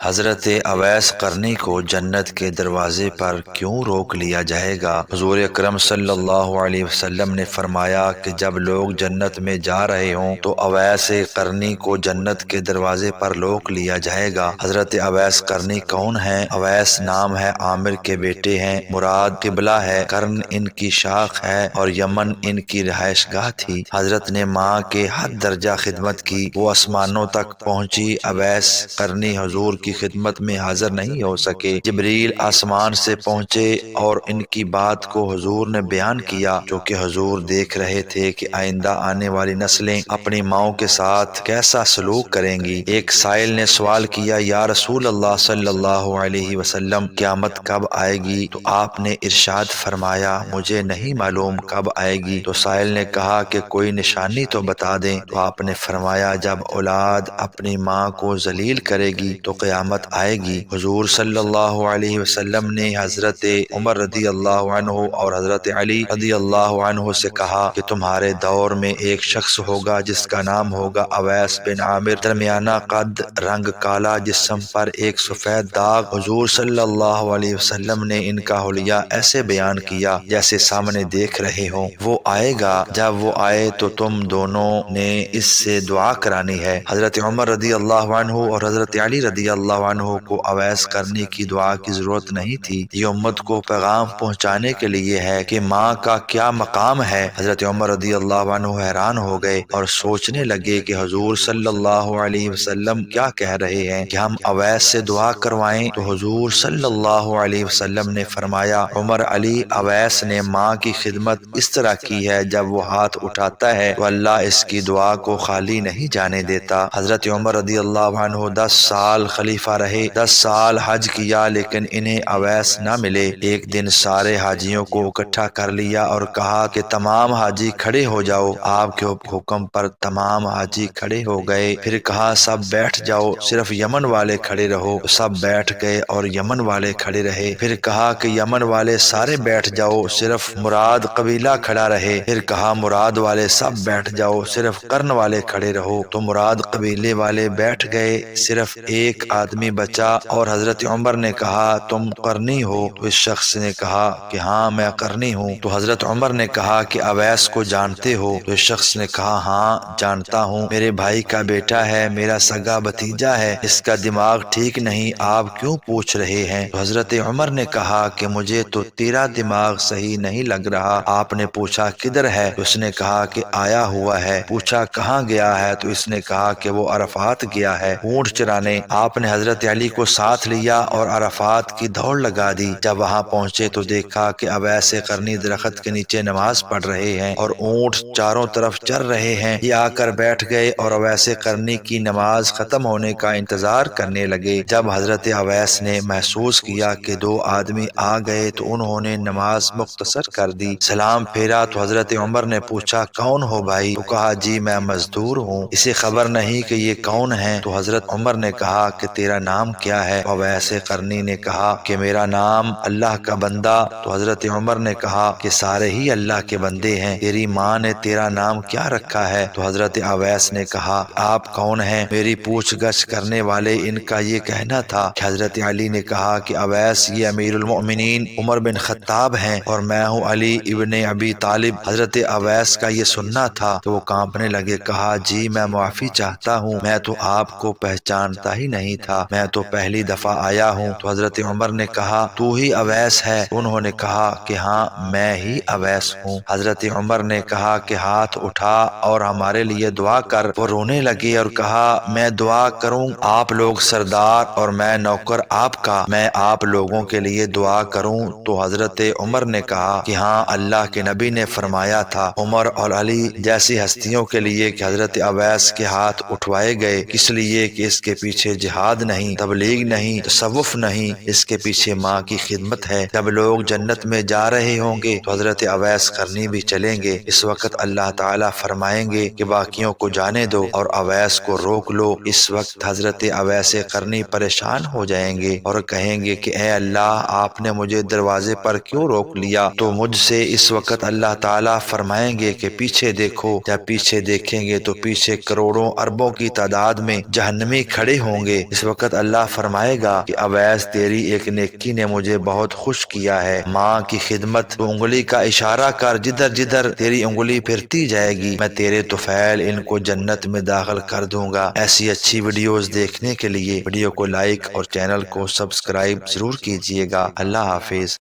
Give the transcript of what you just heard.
حضرت اویس قرنی کو جنت کے دروازے پر کیوں روک لیا جائے گا؟ حضور اکرم صلی اللہ علیہ وسلم نے فرمایا کہ جب لوگ جنت میں جا رہے ہوں تو اویس قرنی کو جنت کے دروازے پر روک لیا جائے گا۔ حضرت اویس قرنی کون ہیں؟ اویس نام ہے، عامر کے بیٹے ہیں، مراد قبلہ ہے، قرن ان کی شاخ ہے اور یمن ان کی رہائش گاہ تھی۔ حضرت نے ماں کے حد درجہ خدمت کی، وہ آسمانوں تک پہنچی۔ اویس قرنی حضور کی خدمت میں حاضر نہیں ہو سکے۔ جبریل آسمان سے پہنچے اور ان کی بات کو حضور نے بیان کیا، جو کہ حضور دیکھ رہے تھے کہ آئندہ آنے والی نسلیں اپنی ماؤں کے ساتھ کیسا سلوک کریں گی۔ ایک سائل نے سوال کیا، یا رسول اللہ صلی اللہ علیہ وسلم، قیامت کب آئے گی؟ تو آپ نے ارشاد فرمایا، مجھے نہیں معلوم کب آئے گی۔ تو سائل نے کہا کہ کوئی نشانی تو بتا دیں۔ تو آپ نے فرمایا، جب اولاد اپنی ماں کو ذلیل کرے گی تو قیامت آئے گی۔ حضور صلی اللہ علیہ وسلم نے حضرت عمر رضی اللہ عنہ اور حضرت علی رضی اللہ عنہ سے کہا کہ تمہارے دور میں ایک شخص ہوگا جس کا نام ہوگا اویس بن عامر، درمیانہ قد، رنگ کالا، جسم پر ایک سفید داغ۔ حضور صلی اللہ علیہ وسلم نے ان کا حلیہ ایسے بیان کیا جیسے سامنے دیکھ رہے ہوں۔ وہ آئے گا، جب وہ آئے تو تم دونوں نے اس سے دعا کرانی ہے۔ حضرت عمر رضی اللہ عنہ اور حضرت علی رضی اللہ عنہ کو اویس قرنی کی دعا کی ضرورت نہیں تھی، یہ امت کو پیغام پہنچانے کے لیے ہے کہ ماں کا کیا مقام ہے۔ حضرت عمر رضی اللہ عنہ حیران ہو گئے اور سوچنے لگے کہ حضور صلی اللہ علیہ وسلم کیا کہہ رہے ہیں کہ ہم اویس سے دعا کروائیں؟ تو حضور صلی اللہ علیہ وسلم نے فرمایا، عمر، علی، اویس نے ماں کی خدمت اس طرح کی ہے، جب وہ ہاتھ اٹھاتا ہے تو اللہ اس کی دعا کو خالی نہیں جانے دیتا۔ حضرت عمر رضی اللہ عنہ 10 سال خلیفہ رہے، 10 سال حج کیا، لیکن انہیں اویس نہ ملے۔ ایک دن سارے حاجیوں کو اکٹھا کر لیا اور کہا کہ تمام حاجی کھڑے ہو جاؤ۔ آپ کے حکم پر تمام حاجی کھڑے ہو گئے۔ پھر کہا سب بیٹھ جاؤ، صرف یمن والے کھڑے رہو۔ سب بیٹھ گئے اور یمن والے کھڑے رہے۔ پھر کہا کہ یمن والے سارے بیٹھ جاؤ، صرف مراد قبیلہ کھڑا رہے۔ پھر کہا مراد والے سب بیٹھ جاؤ، صرف قرن والے کھڑے رہو۔ تو مراد قبیلے والے بیٹھ گئے، صرف ایک آدمی بچا، اور حضرت عمر نے کہا تم قرنی ہو؟ تو اس شخص نے کہا کہ ہاں میں قرنی ہوں۔ تو حضرت عمر نے کہا کہ اویس کو جانتے ہو؟ تو اس شخص نے کہا ہاں جانتا ہوں، میرے بھائی کا بیٹا ہے، میرا سگا بھتیجا ہے، اس کا دماغ ٹھیک نہیں، آپ کیوں پوچھ رہے ہیں؟ تو حضرت عمر نے کہا کہ مجھے تو تیرا دماغ صحیح نہیں لگ رہا۔ آپ نے پوچھا کدھر ہے؟ تو اس نے کہا کہ آیا ہوا ہے۔ پوچھا کہاں گیا ہے؟ تو اس نے کہا کہ وہ عرفات گیا ہے اونٹ چرانے۔ آپ نے حضرت علی کو ساتھ لیا اور عرفات کی دوڑ لگا دی۔ جب وہاں پہنچے تو دیکھا کہ اویس قرنی درخت کے نیچے نماز پڑھ رہے ہیں اور اونٹ چاروں طرف چر رہے ہیں۔ یہ آ کر بیٹھ گئے اور اویس قرنی کی نماز ختم ہونے کا انتظار کرنے لگے۔ جب حضرت اویس نے محسوس کیا کہ 2 آدمی آ گئے تو انہوں نے نماز مختصر کر دی۔ سلام پھیرا تو حضرت عمر نے پوچھا کون ہو بھائی؟ تو کہا جی میں مزدور ہوں، اسے خبر نہیں کہ یہ کون ہیں۔ تو حضرت عمر نے کہا کہ تیرا نام کیا ہے؟ اویس قرنی نے کہا کہ میرا نام اللہ کا بندہ۔ تو حضرت عمر نے کہا کہ سارے ہی اللہ کے بندے ہیں، تیری ماں نے تیرا نام کیا رکھا ہے؟ تو حضرت اویس نے کہا آپ کون ہیں؟ میری پوچھ گچھ کرنے والے ان کا یہ کہنا تھا کہ حضرت علی نے کہا کہ اویس یہ امیر المؤمنین عمر بن خطاب ہیں اور میں ہوں علی ابن ابی طالب۔ حضرت اویس کا یہ سننا تھا تو وہ کانپنے لگے، کہا جی میں معافی چاہتا ہوں، میں تو آپ کو پہچانتا ہی نہیں تھا، میں تو پہلی دفعہ آیا ہوں۔ تو حضرت عمر نے کہا تو ہی اویس ہے؟ انہوں نے کہا کہ ہاں میں ہی اویس ہوں۔ حضرت عمر نے کہا کہ ہاتھ اٹھا اور ہمارے لیے دعا کر۔ وہ رونے لگے اور کہا میں دعا کروں؟ آپ لوگ سردار اور میں نوکر آپ کا، میں آپ لوگوں کے لیے دعا کروں؟ تو حضرت عمر نے کہا کہ ہاں اللہ کے نبی نے فرمایا تھا عمر اور علی جیسی ہستیوں کے لیے کہ حضرت اویس کے ہاتھ اٹھوائے گئے، اس لیے کہ اس کے پیچھے جہاد نہیں، تبلیغ نہیں، تصوف نہیں، اس کے پیچھے ماں کی خدمت ہے۔ جب لوگ جنت میں جا رہے ہوں گے تو حضرت اویس قرنی بھی چلیں گے۔ اس وقت اللہ تعالیٰ فرمائیں گے کہ باقیوں کو جانے دو اور اویس کو روک لو۔ اس وقت حضرت اویس قرنی پریشان ہو جائیں گے اور کہیں گے کہ اے اللہ آپ نے مجھے دروازے پر کیوں روک لیا؟ تو مجھ سے اس وقت اللہ تعالیٰ فرمائیں گے کہ پیچھے دیکھو۔ جب پیچھے دیکھیں گے تو پیچھے کروڑوں اربوں کی تعداد میں جہنمی کھڑے ہوں گے۔ اس وقت اللہ فرمائے گا کہ اویس تیری ایک نیکی نے مجھے بہت خوش کیا ہے، ماں کی خدمت، تو انگلی کا اشارہ کر، جدھر جدھر تیری انگلی پھرتی جائے گی میں تیرے طفیل ان کو جنت میں داخل کر دوں گا۔ ایسی اچھی ویڈیوز دیکھنے کے لیے ویڈیو کو لائک اور چینل کو سبسکرائب ضرور کیجیے گا۔ اللہ حافظ۔